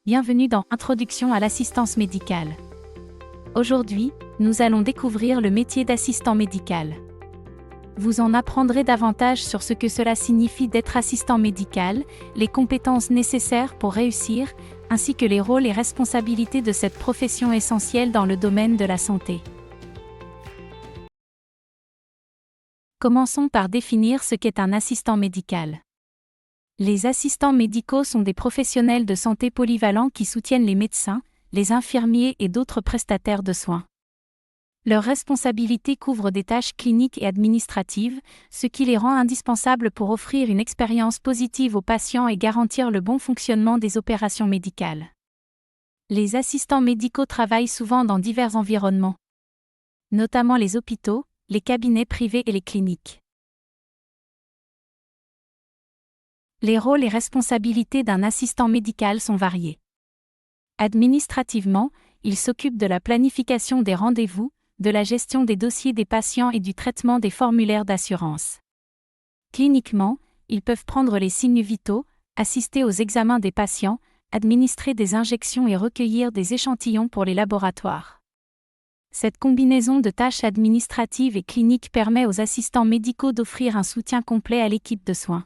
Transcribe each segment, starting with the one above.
Bienvenue dans Introduction à l'assistance médicale. Aujourd'hui, nous allons découvrir le métier d'assistant médical. Vous en apprendrez davantage sur ce que cela signifie d'être assistant médical, les compétences nécessaires pour réussir, ainsi que les rôles et responsabilités de cette profession essentielle dans le domaine de la santé. Commençons par définir ce qu'est un assistant médical. Les assistants médicaux sont des professionnels de santé polyvalents qui soutiennent les médecins, les infirmiers et d'autres prestataires de soins. Leurs responsabilités couvrent des tâches cliniques et administratives, ce qui les rend indispensables pour offrir une expérience positive aux patients et garantir le bon fonctionnement des opérations médicales. Les assistants médicaux travaillent souvent dans divers environnements, notamment les hôpitaux, les cabinets privés et les cliniques. Les rôles et responsabilités d'un assistant médical sont variés. Administrativement, il s'occupe de la planification des rendez-vous, de la gestion des dossiers des patients et du traitement des formulaires d'assurance. Cliniquement, ils peuvent prendre les signes vitaux, assister aux examens des patients, administrer des injections et recueillir des échantillons pour les laboratoires. Cette combinaison de tâches administratives et cliniques permet aux assistants médicaux d'offrir un soutien complet à l'équipe de soins.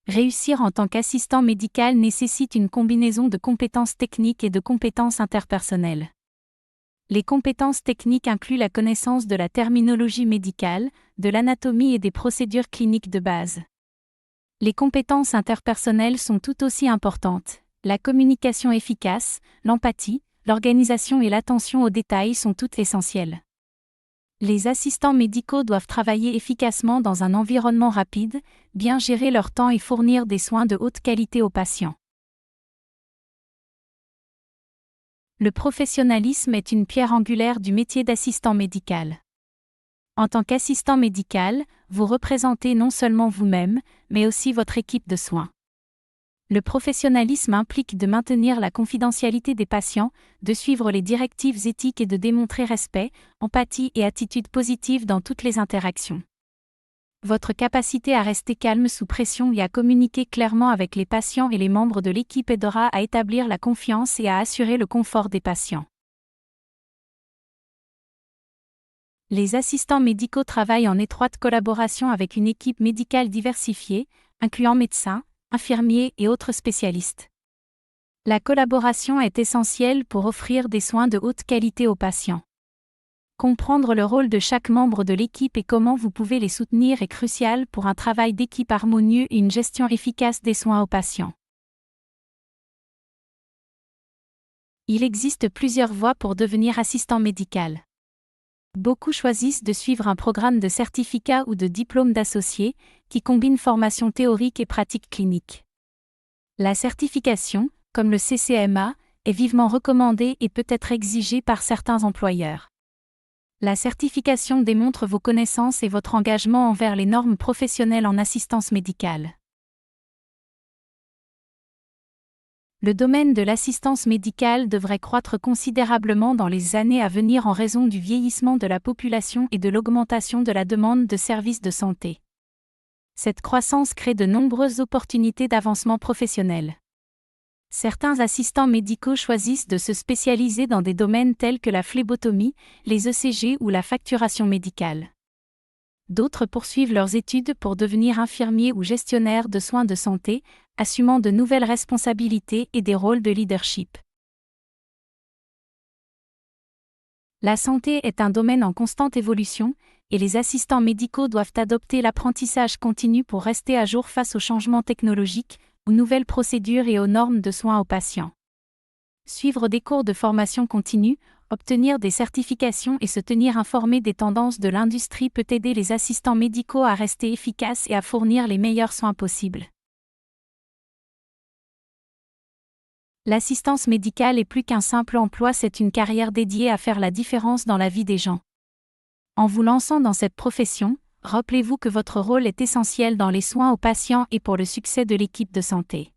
Réussir en tant qu'assistant médical nécessite une combinaison de compétences techniques et de compétences interpersonnelles. Les compétences techniques incluent la connaissance de la terminologie médicale, de l'anatomie et des procédures cliniques de base. Les compétences interpersonnelles sont tout aussi importantes. La communication efficace, l'empathie, l'organisation et l'attention aux détails sont toutes essentielles. Les assistants médicaux doivent travailler efficacement dans un environnement rapide, bien gérer leur temps et fournir des soins de haute qualité aux patients. Le professionnalisme est une pierre angulaire du métier d'assistant médical. En tant qu'assistant médical, vous représentez non seulement vous-même, mais aussi votre équipe de soins. Le professionnalisme implique de maintenir la confidentialité des patients, de suivre les directives éthiques et de démontrer respect, empathie et attitude positive dans toutes les interactions. Votre capacité à rester calme sous pression et à communiquer clairement avec les patients et les membres de l'équipe aidera à établir la confiance et à assurer le confort des patients. Les assistants médicaux travaillent en étroite collaboration avec une équipe médicale diversifiée, incluant médecins, infirmiers et autres spécialistes. La collaboration est essentielle pour offrir des soins de haute qualité aux patients. Comprendre le rôle de chaque membre de l'équipe et comment vous pouvez les soutenir est crucial pour un travail d'équipe harmonieux et une gestion efficace des soins aux patients. Il existe plusieurs voies pour devenir assistant médical. Beaucoup choisissent de suivre un programme de certificat ou de diplôme d'associé, qui combine formation théorique et pratique clinique. La certification, comme le CCMA, est vivement recommandée et peut être exigée par certains employeurs. La certification démontre vos connaissances et votre engagement envers les normes professionnelles en assistance médicale. Le domaine de l'assistance médicale devrait croître considérablement dans les années à venir en raison du vieillissement de la population et de l'augmentation de la demande de services de santé. Cette croissance crée de nombreuses opportunités d'avancement professionnel. Certains assistants médicaux choisissent de se spécialiser dans des domaines tels que la phlébotomie, les ECG ou la facturation médicale. D'autres poursuivent leurs études pour devenir infirmiers ou gestionnaires de soins de santé, assumant de nouvelles responsabilités et des rôles de leadership. La santé est un domaine en constante évolution, et les assistants médicaux doivent adopter l'apprentissage continu pour rester à jour face aux changements technologiques, aux nouvelles procédures et aux normes de soins aux patients. Suivre des cours de formation continue, obtenir des certifications et se tenir informé des tendances de l'industrie peut aider les assistants médicaux à rester efficaces et à fournir les meilleurs soins possibles. L'assistance médicale est plus qu'un simple emploi, c'est une carrière dédiée à faire la différence dans la vie des gens. En vous lançant dans cette profession, rappelez-vous que votre rôle est essentiel dans les soins aux patients et pour le succès de l'équipe de santé.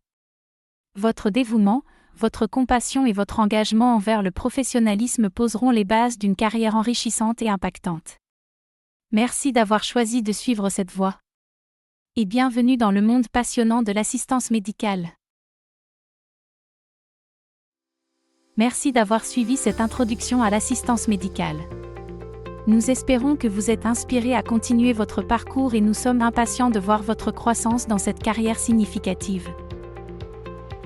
Votre dévouement, votre compassion et votre engagement envers le professionnalisme poseront les bases d'une carrière enrichissante et impactante. Merci d'avoir choisi de suivre cette voie. et bienvenue dans le monde passionnant de l'assistance médicale. Merci d'avoir suivi cette introduction à l'assistance médicale. Nous espérons que vous êtes inspirés à continuer votre parcours et nous sommes impatients de voir votre croissance dans cette carrière significative.